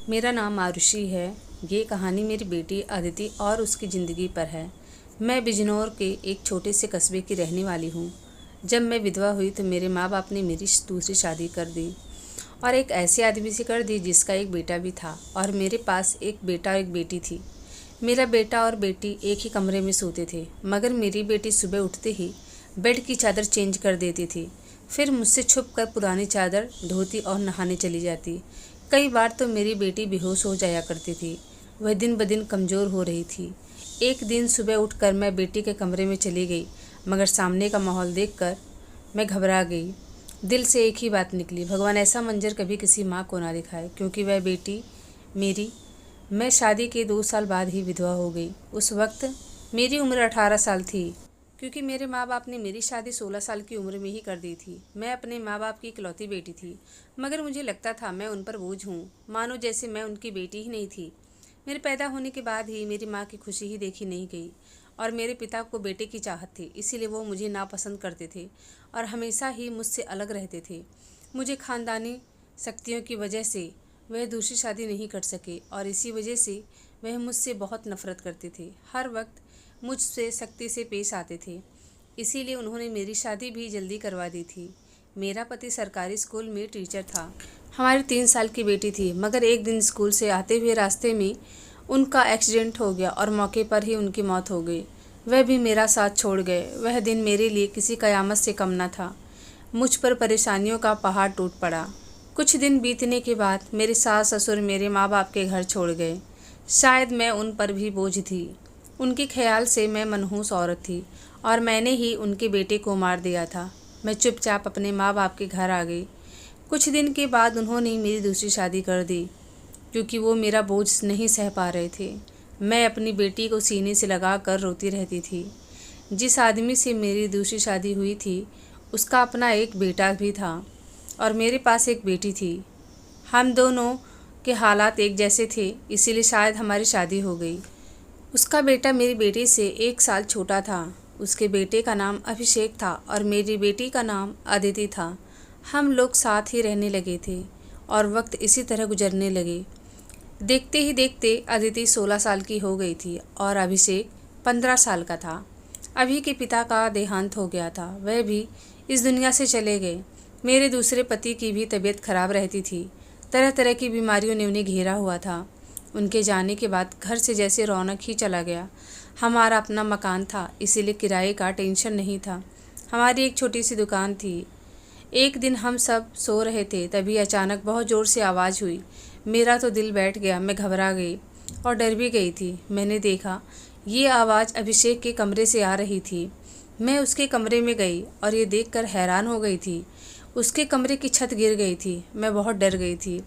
मेरा नाम आरुषि है। ये कहानी मेरी बेटी अदिति और उसकी ज़िंदगी पर है। मैं बिजनौर के एक छोटे से कस्बे की रहने वाली हूँ। जब मैं विधवा हुई तो मेरे माँ बाप ने मेरी दूसरी शादी कर दी और एक ऐसे आदमी से कर दी जिसका एक बेटा भी था और मेरे पास एक बेटा और एक बेटी थी। मेरा बेटा और बेटी एक ही कमरे में सोते थे, मगर मेरी बेटी सुबह उठते ही बेड की चादर चेंज कर देती थी, फिर मुझसे छुप कर पुरानी चादर धोती और नहाने चली जाती। कई बार तो मेरी बेटी बेहोश हो जाया करती थी। वह दिन ब दिन कमज़ोर हो रही थी। एक दिन सुबह उठकर मैं बेटी के कमरे में चली गई, मगर सामने का माहौल देखकर मैं घबरा गई। दिल से एक ही बात निकली, भगवान ऐसा मंजर कभी किसी माँ को ना दिखाए, क्योंकि वह बेटी मेरी। मैं शादी के 2 साल बाद ही विधवा हो गई। उस वक्त मेरी उम्र 18 साल थी, क्योंकि मेरे माँ बाप ने मेरी शादी 16 साल की उम्र में ही कर दी थी। मैं अपने माँ बाप की इकलौती बेटी थी, मगर मुझे लगता था मैं उन पर बोझ हूँ, मानो जैसे मैं उनकी बेटी ही नहीं थी। मेरे पैदा होने के बाद ही मेरी माँ की खुशी ही देखी नहीं गई और मेरे पिता को बेटे की चाहत थी, इसीलिए वो मुझे नापसंद करते थे और हमेशा ही मुझसे अलग रहते थे। मुझे ख़ानदानी शक्तियों की वजह से वह दूसरी शादी नहीं कर सके और इसी वजह से वह मुझसे बहुत नफरत करते थे। हर वक्त मुझसे सख्ती से पेश आते थे, इसीलिए उन्होंने मेरी शादी भी जल्दी करवा दी थी। मेरा पति सरकारी स्कूल में टीचर था। हमारी 3 साल की बेटी थी, मगर एक दिन स्कूल से आते हुए रास्ते में उनका एक्सीडेंट हो गया और मौके पर ही उनकी मौत हो गई। वह भी मेरा साथ छोड़ गए। वह दिन मेरे लिए किसी कयामत से कम न था। मुझ पर परेशानियों का पहाड़ टूट पड़ा। कुछ दिन बीतने के बाद मेरे सास ससुर मेरे माँ बाप के घर छोड़ गए। शायद मैं उन पर भी बोझ थी। उनके ख्याल से मैं मनहूस औरत थी और मैंने ही उनके बेटे को मार दिया था। मैं चुपचाप अपने माँ बाप के घर आ गई। कुछ दिन के बाद उन्होंने मेरी दूसरी शादी कर दी, क्योंकि वो मेरा बोझ नहीं सह पा रहे थे। मैं अपनी बेटी को सीने से लगा कर रोती रहती थी। जिस आदमी से मेरी दूसरी शादी हुई थी, उसका अपना एक बेटा भी था और मेरे पास एक बेटी थी। हम दोनों के हालात एक जैसे थे, इसीलिए शायद हमारी शादी हो गई। उसका बेटा मेरी बेटी से 1 साल छोटा था। उसके बेटे का नाम अभिषेक था और मेरी बेटी का नाम अदिति था। हम लोग साथ ही रहने लगे थे और वक्त इसी तरह गुजरने लगे। देखते ही देखते अदिति 16 साल की हो गई थी और अभिषेक 15 साल का था। अभी के पिता का देहांत हो गया था, वह भी इस दुनिया से चले गए। मेरे दूसरे पति की भी तबीयत खराब रहती थी। तरह तरह की बीमारियों ने उन्हें घेरा हुआ था। उनके जाने के बाद घर से जैसे रौनक ही चला गया। हमारा अपना मकान था, इसीलिए किराए का टेंशन नहीं था। हमारी एक छोटी सी दुकान थी। एक दिन हम सब सो रहे थे, तभी अचानक बहुत ज़ोर से आवाज़ हुई। मेरा तो दिल बैठ गया। मैं घबरा गई और डर भी गई थी। मैंने देखा ये आवाज़ अभिषेक के कमरे से आ रही थी। मैं उसके कमरे में गई और ये देखकर हैरान हो गई थी। उसके कमरे की छत गिर गई थी। मैं बहुत डर गई थी।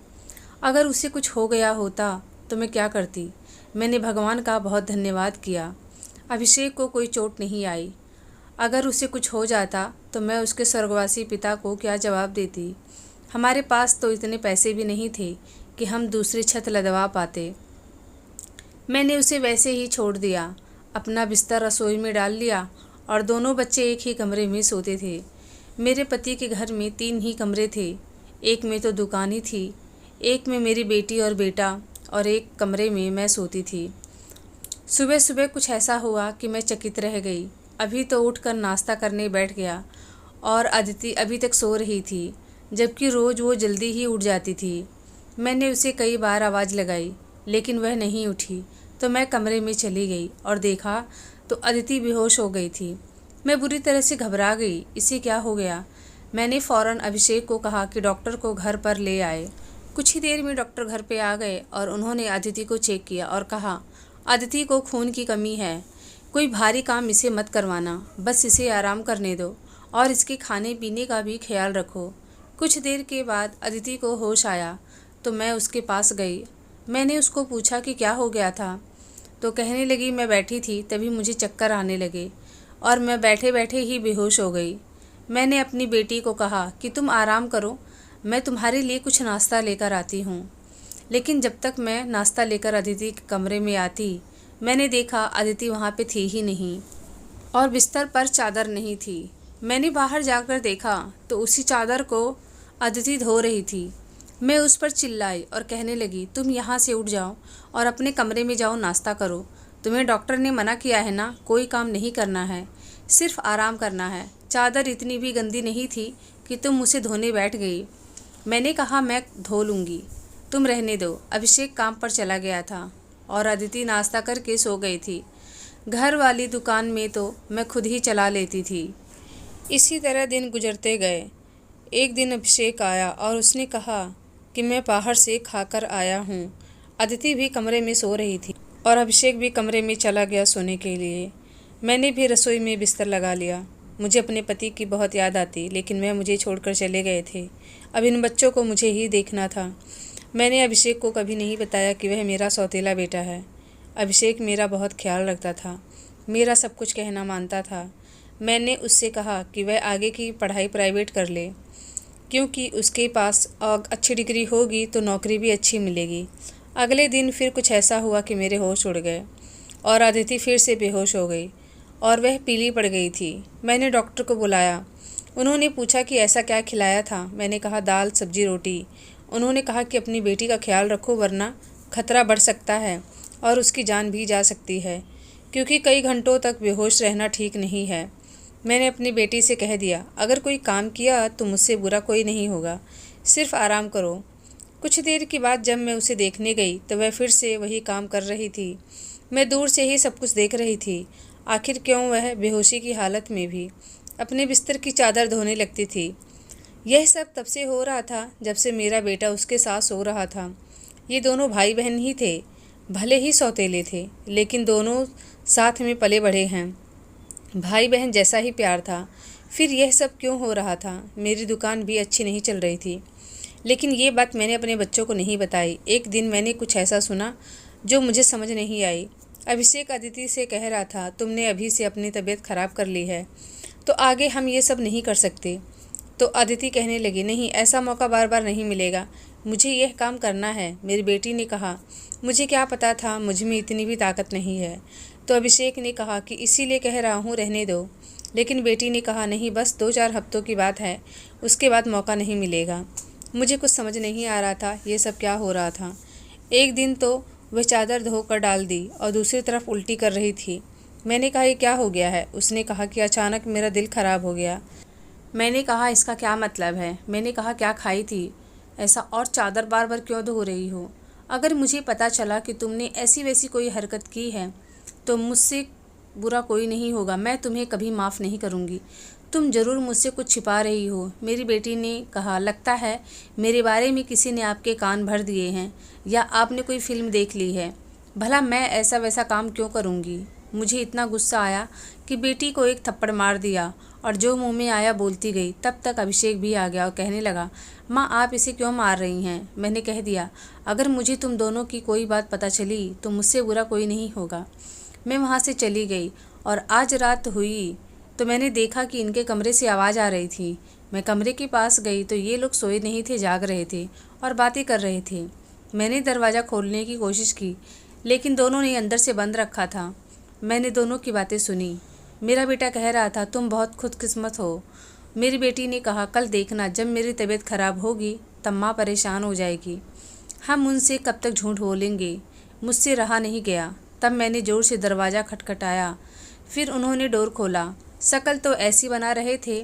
अगर उसे कुछ हो गया होता तो मैं क्या करती। मैंने भगवान का बहुत धन्यवाद किया। अभिषेक को कोई चोट नहीं आई। अगर उसे कुछ हो जाता तो मैं उसके स्वर्गवासी पिता को क्या जवाब देती। हमारे पास तो इतने पैसे भी नहीं थे कि हम दूसरी छत लदवा पाते। मैंने उसे वैसे ही छोड़ दिया। अपना बिस्तर रसोई में डाल लिया और दोनों बच्चे एक ही कमरे में सोते थे। मेरे पति के घर में 3 ही कमरे थे। एक में तो दुकान ही थी, एक में मेरी बेटी और बेटा और एक कमरे में मैं सोती थी। सुबह सुबह कुछ ऐसा हुआ कि मैं चकित रह गई। अभी तो उठकर नाश्ता करने बैठ गया और अदिति अभी तक सो रही थी, जबकि रोज़ वो जल्दी ही उठ जाती थी। मैंने उसे कई बार आवाज़ लगाई, लेकिन वह नहीं उठी। तो मैं कमरे में चली गई और देखा तो अदिति बेहोश हो गई थी। मैं बुरी तरह से घबरा गई। इसे क्या हो गया? मैंने फ़ौरन अभिषेक को कहा कि डॉक्टर को घर पर ले आए। कुछ ही देर में डॉक्टर घर पे आ गए और उन्होंने अदिति को चेक किया और कहा, अदिति को खून की कमी है। कोई भारी काम इसे मत करवाना, बस इसे आराम करने दो और इसके खाने पीने का भी ख्याल रखो। कुछ देर के बाद अदिति को होश आया तो मैं उसके पास गई। मैंने उसको पूछा कि क्या हो गया था, तो कहने लगी मैं बैठी थी तभी मुझे चक्कर आने लगे और मैं बैठे बैठे ही बेहोश हो गई। मैंने अपनी बेटी को कहा कि तुम आराम करो, मैं तुम्हारे लिए कुछ नाश्ता लेकर आती हूँ। लेकिन जब तक मैं नाश्ता लेकर अदिति के कमरे में आती, मैंने देखा अदिति वहाँ पे थी ही नहीं और बिस्तर पर चादर नहीं थी। मैंने बाहर जाकर देखा तो उसी चादर को अदिति धो रही थी। मैं उस पर चिल्लाई और कहने लगी, तुम यहाँ से उठ जाओ और अपने कमरे में जाओ, नाश्ता करो। तुम्हें डॉक्टर ने मना किया है ना, कोई काम नहीं करना है, सिर्फ आराम करना है। चादर इतनी भी गंदी नहीं थी कि तुम उसे धोने बैठ गई। मैंने कहा, मैं धो लूँगी, तुम रहने दो। अभिषेक काम पर चला गया था और अदिति नाश्ता करके सो गई थी। घर वाली दुकान में तो मैं खुद ही चला लेती थी। इसी तरह दिन गुजरते गए। एक दिन अभिषेक आया और उसने कहा कि मैं बाहर से खाकर आया हूँ। अदिति भी कमरे में सो रही थी और अभिषेक भी कमरे में चला गया सोने के लिए। मैंने भी रसोई में बिस्तर लगा लिया। मुझे अपने पति की बहुत याद आती, लेकिन वह मुझे छोड़कर चले गए थे। अब इन बच्चों को मुझे ही देखना था। मैंने अभिषेक को कभी नहीं बताया कि वह मेरा सौतेला बेटा है। अभिषेक मेरा बहुत ख्याल रखता था, मेरा सब कुछ कहना मानता था। मैंने उससे कहा कि वह आगे की पढ़ाई प्राइवेट कर ले, क्योंकि उसके पास अच्छी डिग्री होगी तो नौकरी भी अच्छी मिलेगी। अगले दिन फिर कुछ ऐसा हुआ कि मेरे होश उड़ गए और अदिति फिर से बेहोश हो गई और वह पीली पड़ गई थी। मैंने डॉक्टर को बुलाया। उन्होंने पूछा कि ऐसा क्या खिलाया था। मैंने कहा, दाल सब्जी रोटी। उन्होंने कहा कि अपनी बेटी का ख्याल रखो, वरना खतरा बढ़ सकता है और उसकी जान भी जा सकती है, क्योंकि कई घंटों तक बेहोश रहना ठीक नहीं है। मैंने अपनी बेटी से कह दिया, अगर कोई काम किया तो मुझसे बुरा कोई नहीं होगा, सिर्फ आराम करो। कुछ देर के बाद जब मैं उसे देखने गई तो वह फिर से वही काम कर रही थी। मैं दूर से ही सब कुछ देख रही थी। आखिर क्यों वह बेहोशी की हालत में भी अपने बिस्तर की चादर धोने लगती थी। यह सब तब से हो रहा था जब से मेरा बेटा उसके साथ सो रहा था। ये दोनों भाई बहन ही थे, भले ही सौतेले थे, लेकिन दोनों साथ में पले बढ़े हैं। भाई बहन जैसा ही प्यार था। फिर यह सब क्यों हो रहा था? मेरी दुकान भी अच्छी नहीं चल रही थी, लेकिन ये बात मैंने अपने बच्चों को नहीं बताई। एक दिन मैंने कुछ ऐसा सुना जो मुझे समझ नहीं आई। अभिषेक अदिति से कह रहा था, तुमने अभी से अपनी तबीयत ख़राब कर ली है तो आगे हम ये सब नहीं कर सकते। तो अदिति कहने लगी, नहीं, ऐसा मौका बार बार नहीं मिलेगा, मुझे यह काम करना है। मेरी बेटी ने कहा, मुझे क्या पता था, मुझ में इतनी भी ताकत नहीं है। तो अभिषेक ने कहा कि इसीलिए कह रहा हूँ, रहने दो। लेकिन बेटी ने कहा, नहीं, बस 2-4 हफ्तों की बात है, उसके बाद मौका नहीं मिलेगा। मुझे कुछ समझ नहीं आ रहा था ये सब क्या हो रहा था। एक दिन तो वह चादर धोकर डाल दी और दूसरी तरफ उल्टी कर रही थी। मैंने कहा, ये क्या हो गया है? उसने कहा कि अचानक मेरा दिल खराब हो गया। मैंने कहा, इसका क्या मतलब है? मैंने कहा, क्या खाई थी ऐसा, और चादर बार बार क्यों धो रही हो? अगर मुझे पता चला कि तुमने ऐसी वैसी कोई हरकत की है तो मुझसे बुरा कोई नहीं होगा, मैं तुम्हें कभी माफ़ नहीं करूँगी। तुम ज़रूर मुझसे कुछ छिपा रही हो। मेरी बेटी ने कहा, लगता है मेरे बारे में किसी ने आपके कान भर दिए हैं या आपने कोई फ़िल्म देख ली है। भला मैं ऐसा वैसा काम क्यों करूँगी? मुझे इतना गुस्सा आया कि बेटी को एक थप्पड़ मार दिया और जो मुंह में आया बोलती गई। तब तक अभिषेक भी आ गया और कहने लगा, माँ, आप इसे क्यों मार रही हैं? मैंने कह दिया, अगर मुझे तुम दोनों की कोई बात पता चली तो मुझसे बुरा कोई नहीं होगा। मैं वहाँ से चली गई और आज रात हुई तो मैंने देखा कि इनके कमरे से आवाज़ आ रही थी। मैं कमरे के पास गई तो ये लोग सोए नहीं थे, जाग रहे थे और बातें कर रहे थे। मैंने दरवाज़ा खोलने की कोशिश की, लेकिन दोनों ने अंदर से बंद रखा था। मैंने दोनों की बातें सुनी। मेरा बेटा कह रहा था, तुम बहुत खुदकिस्मत हो। मेरी बेटी ने कहा, कल देखना, जब मेरी तबीयत खराब होगी तब माँ परेशान हो जाएगी। हम उनसे कब तक झूठ बोलेंगे? मुझसे रहा नहीं गया। तब मैंने ज़ोर से दरवाज़ा खटखटाया। फिर उन्होंने डोर खोला। शक्ल तो ऐसी बना रहे थे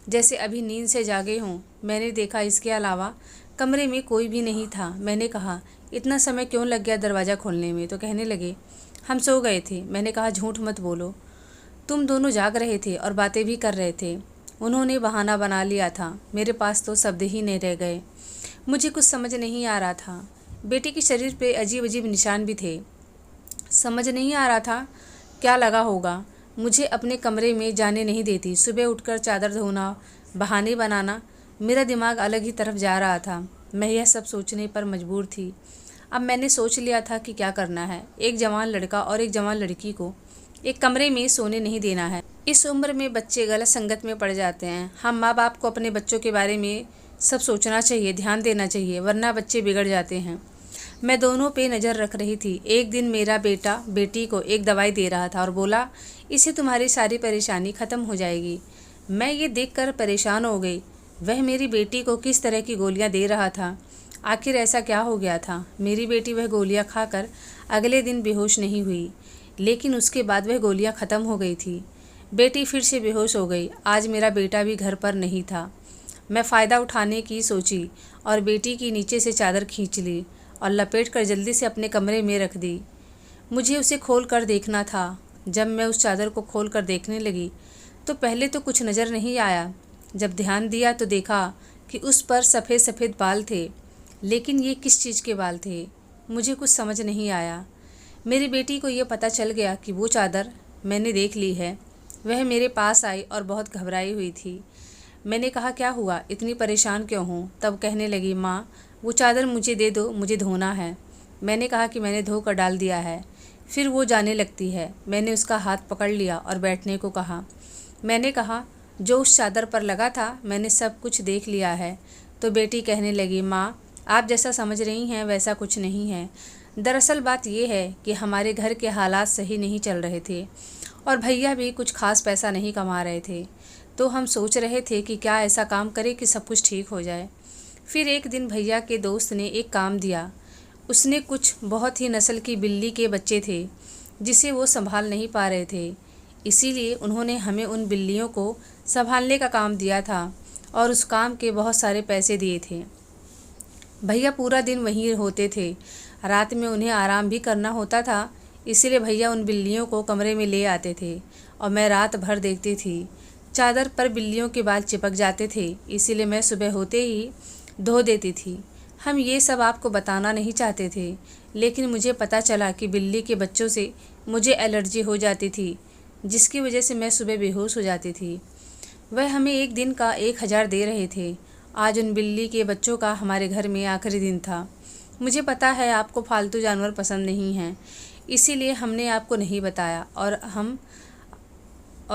जैसे अभी नींद से जागे हों। मैंने देखा इसके अलावा कमरे में कोई भी नहीं था। मैंने कहा, इतना समय क्यों लग गया दरवाज़ा खोलने में? तो कहने लगे, हम सो गए थे। मैंने कहा, झूठ मत बोलो, तुम दोनों जाग रहे थे और बातें भी कर रहे थे। उन्होंने बहाना बना लिया था। मेरे पास तो शब्द ही नहीं रह गए। मुझे कुछ समझ नहीं आ रहा था। बेटी के शरीर पे अजीब अजीब निशान भी थे। समझ नहीं आ रहा था क्या लगा होगा। मुझे अपने कमरे में जाने नहीं देती। सुबह उठकर चादर धोना, बहाने बनाना, मेरा दिमाग अलग ही तरफ जा रहा था। मैं यह सब सोचने पर मजबूर थी। अब मैंने सोच लिया था कि क्या करना है। एक जवान लड़का और एक जवान लड़की को एक कमरे में सोने नहीं देना है। इस उम्र में बच्चे गलत संगत में पड़ जाते हैं। हम माँ बाप को अपने बच्चों के बारे में सब सोचना चाहिए, ध्यान देना चाहिए, वरना बच्चे बिगड़ जाते हैं। मैं दोनों पे नज़र रख रही थी। एक दिन मेरा बेटा बेटी को एक दवाई दे रहा था और बोला, इससे तुम्हारी सारी परेशानी ख़त्म हो जाएगी। मैं ये देखकर परेशान हो गई। वह मेरी बेटी को किस तरह की गोलियां दे रहा था। आखिर ऐसा क्या हो गया था? मेरी बेटी वह गोलियां खाकर अगले दिन बेहोश नहीं हुई, लेकिन उसके बाद वह गोलियां ख़त्म हो गई थी। बेटी फिर से बेहोश हो गई। आज मेरा बेटा भी घर पर नहीं था। मैं फ़ायदा उठाने की सोची और बेटी की नीचे से चादर खींच ली और लपेट कर जल्दी से अपने कमरे में रख दी। मुझे उसे खोल कर देखना था। जब मैं उस चादर को खोल कर देखने लगी तो पहले तो कुछ नज़र नहीं आया। जब ध्यान दिया तो देखा कि उस पर सफ़ेद सफ़ेद बाल थे, लेकिन ये किस चीज़ के बाल थे? मुझे कुछ समझ नहीं आया। मेरी बेटी को ये पता चल गया कि वो चादर मैंने देख ली है। वह मेरे पास आई और बहुत घबराई हुई थी। मैंने कहा, क्या हुआ, इतनी परेशान क्यों हूँ? तब कहने लगी, माँ वो चादर मुझे दे दो, मुझे धोना है। मैंने कहा कि मैंने धो कर डाल दिया है। फिर वो जाने लगती है। मैंने उसका हाथ पकड़ लिया और बैठने को कहा। मैंने कहा, जो उस चादर पर लगा था मैंने सब कुछ देख लिया है। तो बेटी कहने लगी, माँ आप जैसा समझ रही हैं वैसा कुछ नहीं है। दरअसल बात यह है कि हमारे घर के हालात सही नहीं चल रहे थे और भैया भी कुछ खास पैसा नहीं कमा रहे थे। तो हम सोच रहे थे कि क्या ऐसा काम करें कि सब कुछ ठीक हो जाए। फिर एक दिन भैया के दोस्त ने एक काम दिया। उसने कुछ बहुत ही नस्ल की बिल्ली के बच्चे थे जिसे वो संभाल नहीं पा रहे थे, इसीलिए उन्होंने हमें उन बिल्लियों को संभालने का काम दिया था और उस काम के बहुत सारे पैसे दिए थे। भैया पूरा दिन वहीं होते थे। रात में उन्हें आराम भी करना होता था, इसीलिए भैया उन बिल्लियों को कमरे में ले आते थे और मैं रात भर देखती थी। चादर पर बिल्लियों के बाल चिपक जाते थे, इसीलिए मैं सुबह होते ही धो देती थी। हम ये सब आपको बताना नहीं चाहते थे, लेकिन मुझे पता चला कि बिल्ली के बच्चों से मुझे एलर्जी हो जाती थी, जिसकी वजह से मैं सुबह बेहोश हो जाती थी। वह हमें एक दिन का 1000 दे रहे थे। आज उन बिल्ली के बच्चों का हमारे घर में आखिरी दिन था। मुझे पता है आपको फालतू जानवर पसंद नहीं हैं, इसीलिए हमने आपको नहीं बताया और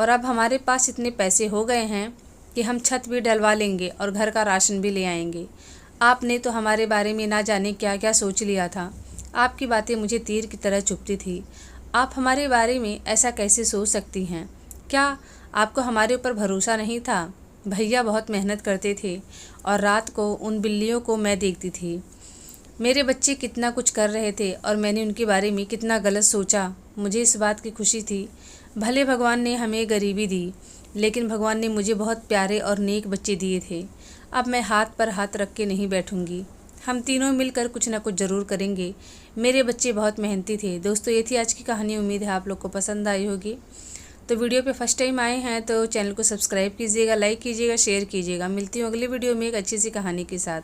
अब हमारे पास इतने पैसे हो गए हैं कि हम छत भी डलवा लेंगे और घर का राशन भी ले आएंगे। आपने तो हमारे बारे में ना जाने क्या क्या सोच लिया था। आपकी बातें मुझे तीर की तरह चुभती थी। आप हमारे बारे में ऐसा कैसे सोच सकती हैं? क्या आपको हमारे ऊपर भरोसा नहीं था? भैया बहुत मेहनत करते थे और रात को उन बिल्लियों को मैं देखती थी। मेरे बच्चे कितना कुछ कर रहे थे और मैंने उनके बारे में कितना गलत सोचा। मुझे इस बात की खुशी थी। भले भगवान ने हमें गरीबी दी, लेकिन भगवान ने मुझे बहुत प्यारे और नेक बच्चे दिए थे। अब मैं हाथ पर हाथ रख के नहीं बैठूंगी। हम तीनों मिलकर कुछ ना कुछ ज़रूर करेंगे। मेरे बच्चे बहुत मेहनती थे। दोस्तों, ये थी आज की कहानी। उम्मीद है आप लोग को पसंद आई होगी। तो वीडियो पे फर्स्ट टाइम आए हैं तो चैनल को सब्सक्राइब कीजिएगा, लाइक कीजिएगा, शेयर कीजिएगा। मिलती हूँ अगली वीडियो में एक अच्छी सी कहानी के साथ।